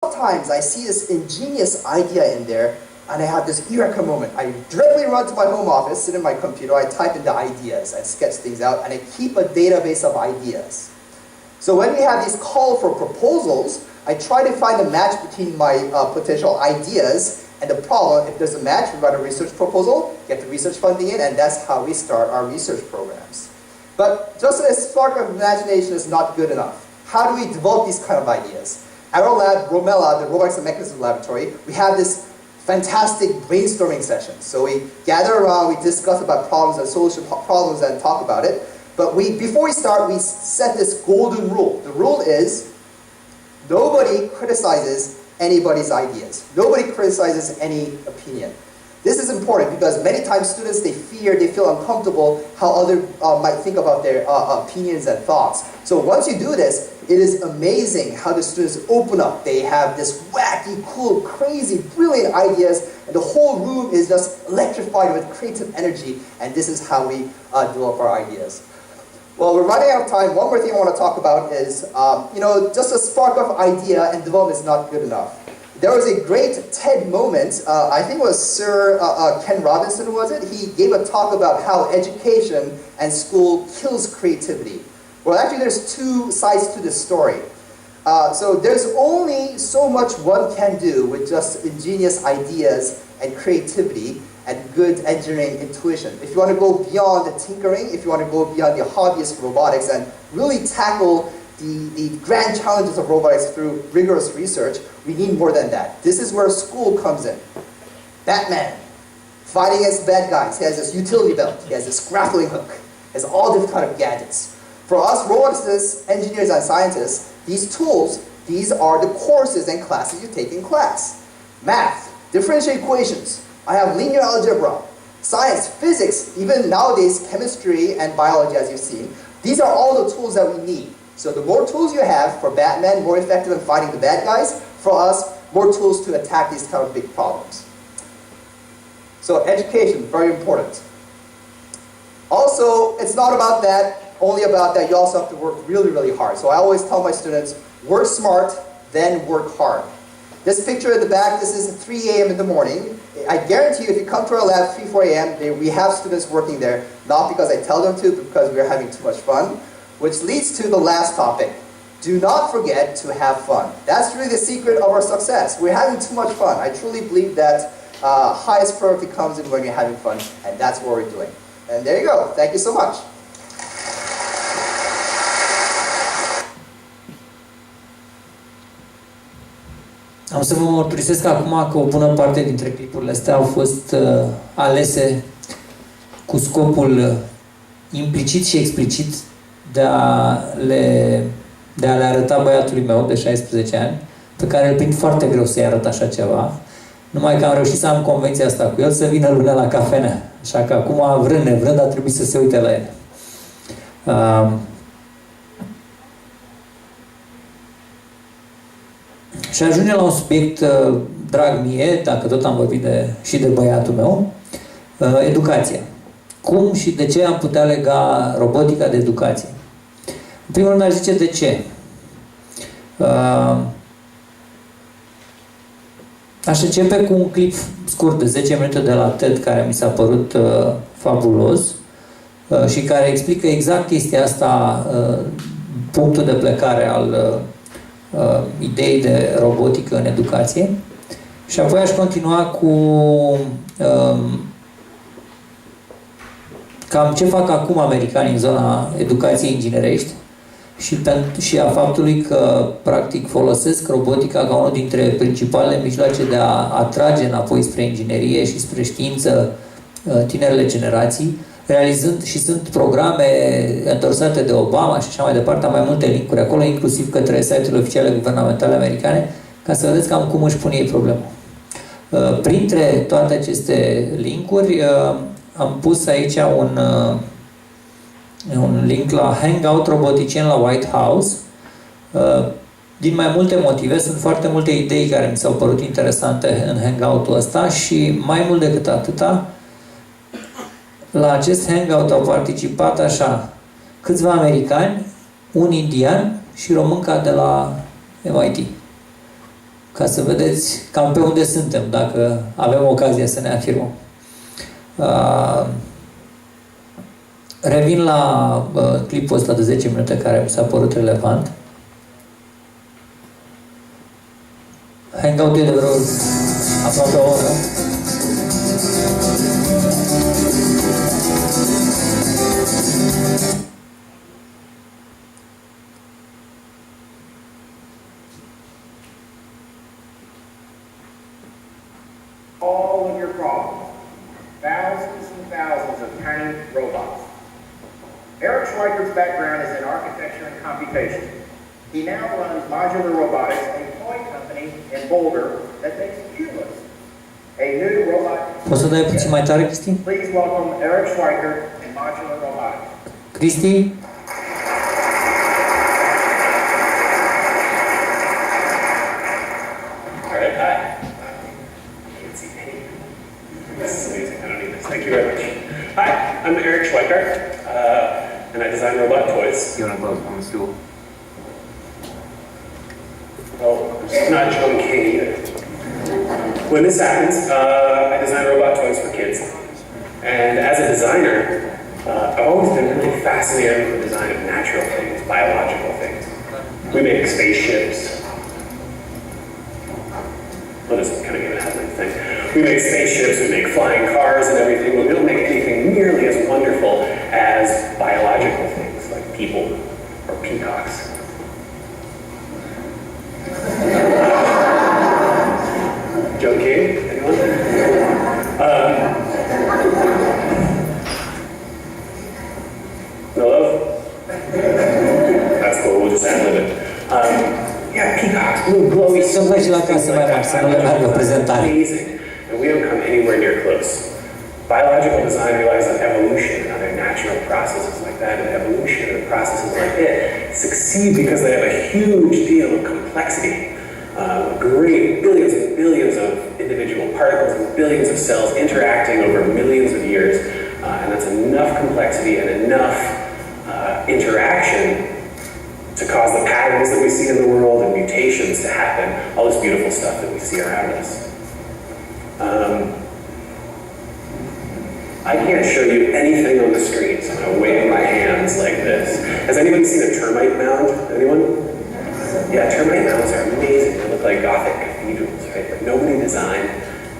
sometimes I see this ingenious idea in there, and I have this eureka moment. I directly run to my home office, sit in my computer, I type in the ideas, I sketch things out, and I keep a database of ideas. So when we have these call for proposals, I try to find a match between my potential ideas and the problem. If there's a match, we write a research proposal, get the research funding in, and that's how we start our research programs. But just a spark of imagination is not good enough. How do we develop these kind of ideas? At our lab, Romela, the Robotics and Mechanism Laboratory, we have this fantastic brainstorming session. So we gather around, we discuss about problems and solution problems and talk about it. But before we start, we set this golden rule. The rule is nobody criticizes anybody's ideas. Nobody criticizes any opinion. This is important because many times students, they feel uncomfortable how others might think about their opinions and thoughts. So once you do this, it is amazing how the students open up. They have this wacky, cool, crazy, brilliant ideas, and the whole room is just electrified with creative energy, and this is how we develop our ideas. Well, we're running out of time. One more thing I want to talk about is, just a spark of idea and development is not good enough. There was a great TED moment, I think it was Sir Ken Robinson, was it? He gave a talk about how education and school kills creativity. Well, actually there's two sides to this story. So there's only so much one can do with just ingenious ideas and creativity and good engineering intuition. If you want to go beyond the tinkering, if you want to go beyond the hobbyist robotics and really tackle the grand challenges of robotics through rigorous research, we need more than that. This is where school comes in. Batman, fighting against bad guys. He has this utility belt. He has this grappling hook. He has all different kind of gadgets. For us roboticists, engineers, and scientists, these tools, these are the courses and classes you take in class. Math, differential equations. I have linear algebra. Science, physics, even nowadays chemistry and biology, as you've seen. These are all the tools that we need. So the more tools you have, for Batman, more effective in fighting the bad guys. For us, more tools to attack these kind of big problems. So education, very important. Also, it's not about that, only about that. You also have to work really, really hard. So I always tell my students, work smart, then work hard. This picture at the back, this is 3 a.m. in the morning. I guarantee you, if you come to our lab 3, 4 a.m., we have students working there, not because I tell them to, but because we're having too much fun. Which leads to the last topic. Do not forget to have fun. That's really the secret of our success. We're having too much fun. I truly believe that highest productivity comes in when you're having fun, and that's what we're doing. And there you go. Thank you so much. Am să vă mărturisesc acum că o bună parte dintre clipurile astea au fost alese cu scopul implicit și explicit de a le arăta băiatului meu de 16 ani, pe care îl prind foarte greu să-i arăt așa ceva, numai că am reușit să am convenția asta cu el, să vină lunea la cafenea. Așa că acum, vrând nevrând, a trebuit să se uite la ele. Și ajunge la un subiect drag mie, dacă tot am vorbit și de băiatul meu, educația. Cum și de ce am putea lega robotica de educație? În primul rând, aș zice de ce. Aș începe cu un clip scurt de 10 minute de la TED care mi s-a părut fabulos și care explică exact chestia asta, punctul de plecare al ideii de robotică în educație. Și apoi aș continua cu cam ce fac acum americanii în zona educației inginerești și a faptului că practic folosesc robotica ca unul dintre principalele mijloace de a atrage înapoi spre inginerie și spre știință tinerele generații, realizând și sunt programe endorsate de Obama și așa mai departe, am mai multe linkuri acolo, inclusiv către site-urile oficiale guvernamentale americane, ca să vedeți cam cum își pune ei problema. Printre toate aceste linkuri am pus aici un link la Hangout robotician la White House. Din mai multe motive, sunt foarte multe idei care mi s-au părut interesante în Hangout-ul ăsta și mai mult decât atâta, la acest Hangout au participat așa câțiva americani, un indian și românca de la MIT, ca să vedeți cam pe unde suntem, dacă avem ocazia să ne afirmăm. Revin la clipul ăsta de 10 minute care mi s-a părut relevant. Hangout-ul e de vreo aproape o oră. All of your problems. Thousands and thousands of tiny robots. Eric Schweikert's background is in architecture and computation. He now runs Modular Robotics, a toy company in Boulder that makes Pumas, a new robot. Poți să dai puțin mai tare, Cristi? Please welcome Eric Schweikert and Modular Robotics. Cristi? All right, hi. Can't see me. This is amazing. I don't need this. Thank you very much. Hi, I'm Eric Schweikert, and I design robot toys. You want to go on the stool? Oh, it's not John King either. When this happens, I design robot toys for kids. And as a designer, I've always been really fascinated with the design of natural things, biological things. We make spaceships. Well, this kind of give it a headline thing. We make spaceships, we make flying cars and everything, but we don't make anything nearly as wonderful as biological things like people or peacocks. Joe King? Anyone? No love? That's cool, we'll just ad-lib it. Yeah, peacocks, blue, glowy, Să mergi la casă mai mare, să nu le meargă prezentare. amazing. And we don't come anywhere near close. Biological design relies on evolution and other natural processes like that, and evolution and processes like it succeed because they have a huge deal of complexity. Great billions and billions of individual particles and billions of cells interacting over millions of years, and that's enough complexity and enough interaction to cause the patterns that we see in the world and mutations to happen, all this beautiful stuff that we see around us. I can't show you anything on the screen, so I'm going to wave my hands like this. Has anybody seen a termite mound? Anyone? Yeah, termite mounds are amazing. They look like Gothic cathedrals, right? But nobody designed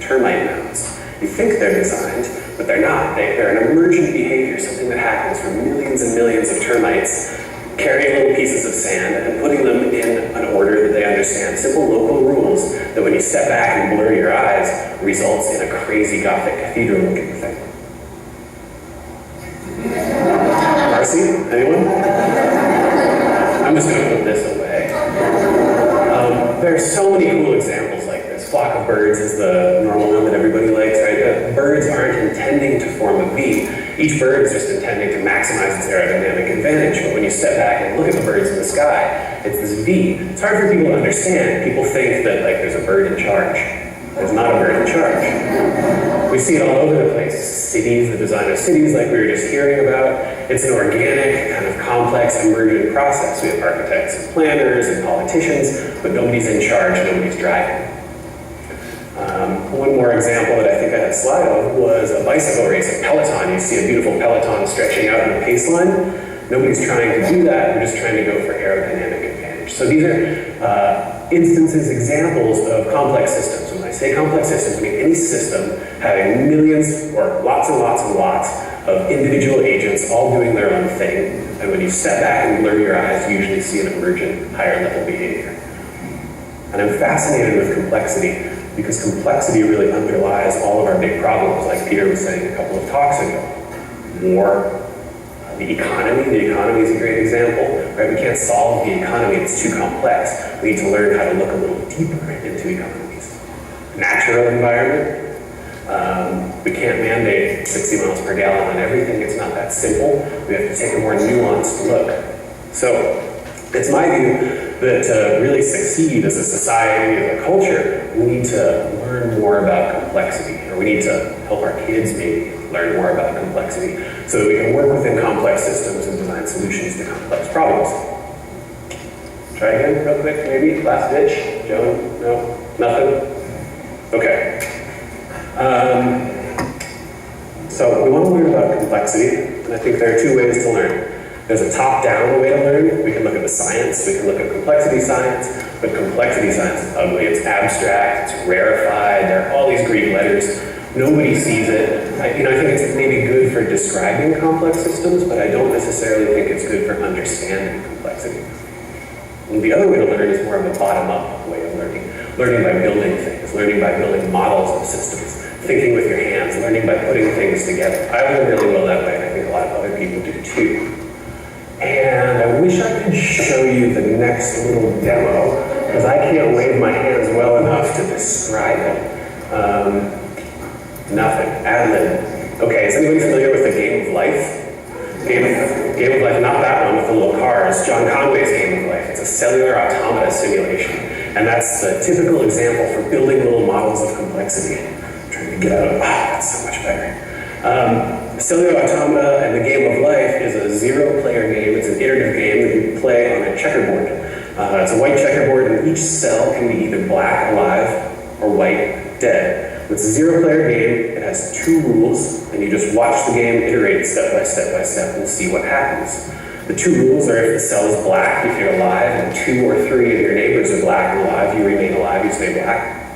termite mounds. You think they're designed, but they're not. They're an emergent behavior, something that happens from millions and millions of termites carrying little pieces of sand and putting them in an order that they understand. Simple local rules that when you step back and blur your eyes results in a crazy Gothic cathedral looking thing. Marcy? Anyone? I'm just going to put this away. There are so many cool examples like this. Flock of birds is the normal one that everybody likes, right? Birds aren't intending to form a V. Each bird is just intending to maximize its aerodynamic advantage. But when you step back and look at the birds in the sky, it's this V. It's hard for people to understand. People think that like there's a bird in charge. There's not a bird in charge. We see it all over the place. Cities, the design of cities like we were just hearing about. It's an organic, kind of complex, emergent process. We have architects and planners and politicians, but nobody's in charge, nobody's driving. One more example that I think I had a slide of was a bicycle race, a peloton. You see a beautiful peloton stretching out in the pace line. Nobody's trying to do that, we're just trying to go for aerodynamic advantage. So these are instances, examples of complex systems. When I say complex systems, I mean any system having millions or lots and lots and lots of individual agents all doing their own thing. And when you step back and blur your eyes, you usually see an emergent higher level behavior. And I'm fascinated with complexity because complexity really underlies all of our big problems, like Peter was saying a couple of talks ago. War, the economy is a great example, right? We can't solve the economy, it's too complex. We need to learn how to look a little deeper into economies. Natural environment, we can't mandate 60 miles per gallon on everything, it's not that simple. We have to take a more nuanced look. So, it's my view that to really succeed as a society, as a culture, we need to learn more about complexity, or we need to help our kids maybe learn more about complexity, so that we can work within complex systems and design solutions to complex problems. Try again real quick, maybe? Last ditch? Joan? No? complexity, and I think there are two ways to learn. There's a top-down way to learn. We can look at the science, we can look at complexity science, but complexity science is ugly. It's abstract, it's rarefied, there are all these Greek letters. Nobody sees it. I think it's maybe good for describing complex systems, but I don't necessarily think it's good for understanding complexity. And the other way to learn is more of a bottom-up way of learning. Learning by building things, learning by building models of systems, thinking with your hands, learning by putting things together. I learn really well that way, and I think a lot of other people do too. And I wish I could show you the next little demo, because I can't wave my hands well enough to describe it. Nothing. Ad-lib. Okay, is anybody familiar with the Game of Life? Game of Life, not that one with the little cars. John Conway's Game of Life. It's a cellular automata simulation. And that's the typical example for building little models of complexity. I'm trying to get out of, that's so much better. Cellular automata and the Game of Life is a zero-player game. It's an iterative game that you play on a checkerboard. It's a white checkerboard, and each cell can be either black, alive, or white, dead. It's a zero-player game. It has two rules, and you just watch the game iterate step by step by step and see what happens. The two rules are if the cell is black, if you're alive, and 2 or 3 of your neighbors are black and alive, you remain alive, you stay black.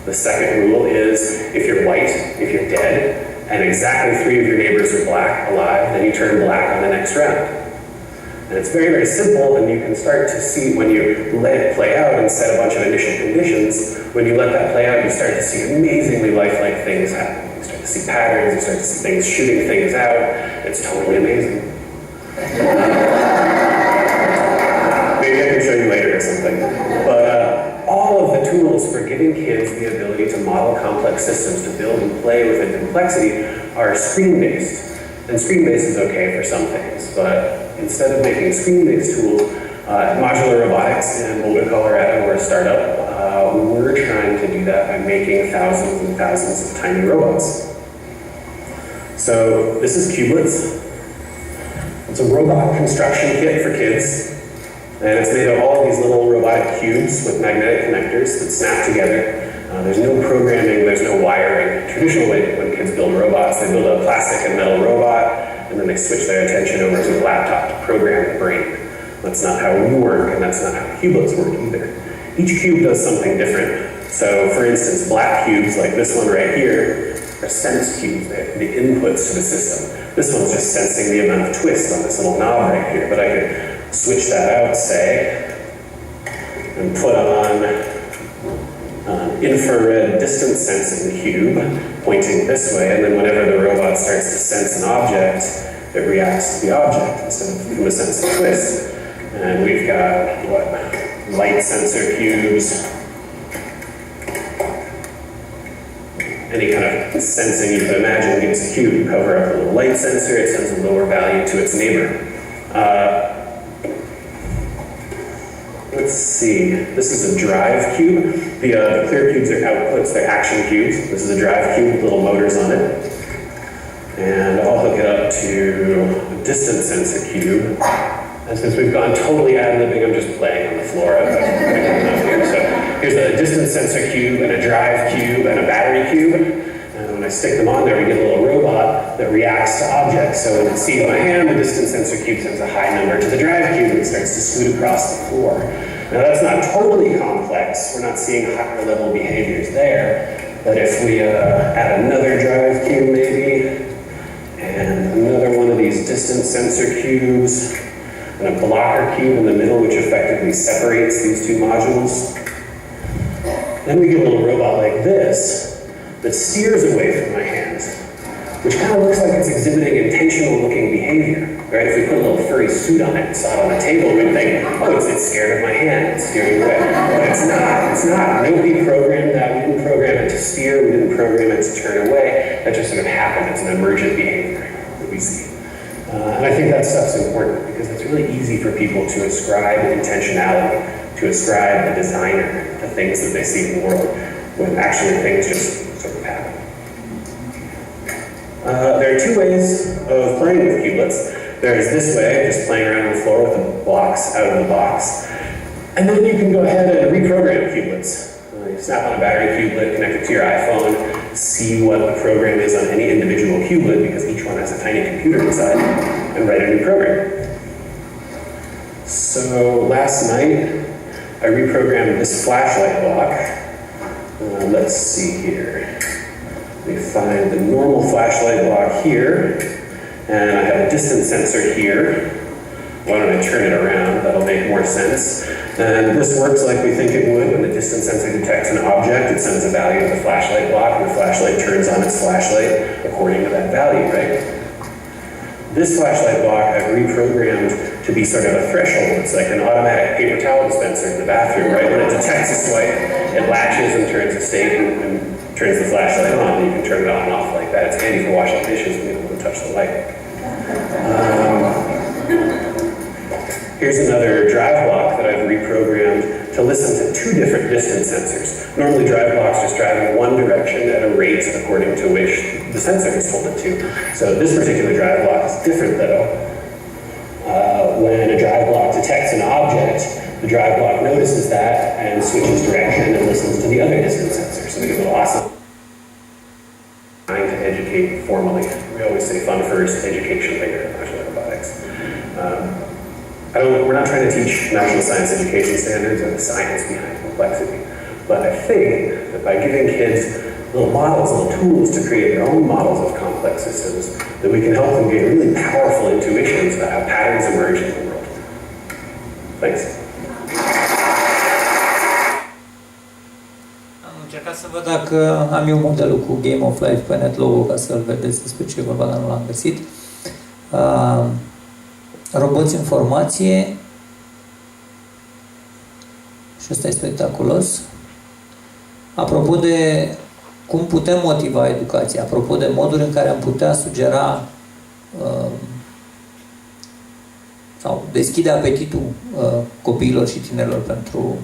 The second rule is if you're white, if you're dead, and exactly 3 of your neighbors are black, alive, then you turn black on the next round. And it's very, very simple, and you can start to see when you let it play out and set a bunch of initial conditions, when you let that play out, you start to see amazingly lifelike things happen. You start to see patterns, you start to see things shooting things out. It's totally amazing. Maybe I can show you later or something. But all of the tools for giving kids the ability to model complex systems, to build and play within complexity, are screen-based. And screen-based is okay for some things, but instead of making screen-based tools, Modular Robotics in Boulder, Colorado, we're a startup, we're trying to do that by making thousands and thousands of tiny robots. So this is Cubelets. It's a robot construction kit for kids, and it's made of all these little robotic cubes with magnetic connectors that snap together. There's no programming, there's no wiring. Traditionally, when kids build robots, they build a plastic and metal robot, and then they switch their attention over to the laptop to program the brain. That's not how we work, and that's not how cubelets work either. Each cube does something different. So, for instance, black cubes, like this one right here, are sense cubes. They have the inputs to the system. This one's just sensing the amount of twist on this little knob right here, but I could switch that out, say, and put on infrared distance sensing cube pointing this way, and then whenever the robot starts to sense an object, it reacts to the object instead of from a sense of twist. And we've got, light sensor cubes. Any kind of sensing you can imagine gives a cube. You cover up a little light sensor, it sends a lower value to its neighbor. Let's see, this is a drive cube. The clear cubes are outputs, they're action cubes. This is a drive cube with little motors on it. And I'll hook it up to a distance sensor cube. And since we've gone totally ad-libbing, I'm just playing on the floor. Here. So here's a distance sensor cube, and a drive cube, and a battery cube. And when I stick them on there, we get a little robot that reacts to objects. So when it sees my hand, the distance sensor cube sends a high number to the drive cube, and it starts to scoot across the floor. Now that's not totally complex. We're not seeing higher level behaviors there. But if we add another drive cube maybe, and another one of these distance sensor cubes, and a blocker cube in the middle, which effectively separates these two modules. Then we get a little robot like this that steers away from my hands, which kind of looks like it's exhibiting intentional looking behavior, right? If we put a little furry suit on it and saw it on the table, we'd think, oh, it's scared of my hand, it's steering away. But it's not. Nobody programmed that. We didn't program it to steer, we didn't program it to turn away. That just sort of happened. It's an emergent behavior that we see. And I think that stuff's important because it's really easy for people to ascribe intentionality, to ascribe a designer to things that they see in the world, when actually things just sort of happen. There are two ways of playing with cubelets. There's this way, just playing around on the floor with the blocks out of the box. And then you can go ahead and reprogram cubelets. you snap on a battery kubelet, connect it to your iPhone, see what the program is on any individual kubelet, because each one has a tiny computer inside, and write a new program. So last night, I reprogrammed this flashlight block. Let's see here. We find the normal flashlight block here, and I have a distance sensor here. Why don't I turn it around? That'll make more sense. And this works like we think it would. When the distance sensor detects an object, it sends a value to the flashlight block, and the flashlight turns on its flashlight according to that value, right? This flashlight block I've reprogrammed to be sort of a threshold. It's like an automatic paper towel dispenser in the bathroom, right? When it detects a swipe, it latches and turns a state and turns the flashlight on, and you can turn it on and off like that. It's handy for washing dishes when you don't touch the light. Here's another drive block that I've reprogrammed to listen to two different distance sensors. Normally drive blocks just drive in one direction at a rate according to which the sensor is told it to. So this particular drive block is different though. When a drive block detects an object, the drive block notices that and switches direction and listens to the other distance sensor. So we get a little awesome. Trying to educate formally. We always say fun first, education later in national robotics. We're not trying to teach national science education standards or the science behind complexity, but I think that by giving kids little models, little tools to create their own models of complex systems, that we can help them gain really powerful intuitions about how patterns emerge in the world. Thanks. Am încercat să văd dacă am eu modelul cu Game of Life pe NetLogo ca să-l vedeți despre ce vorba, dar nu l-am găsit. Roboți în formație. Și ăsta e spectaculos. Apropo de cum putem motiva educația, apropo de moduri în care am putea sugera sau deschide apetitul copiilor și tinerilor pentru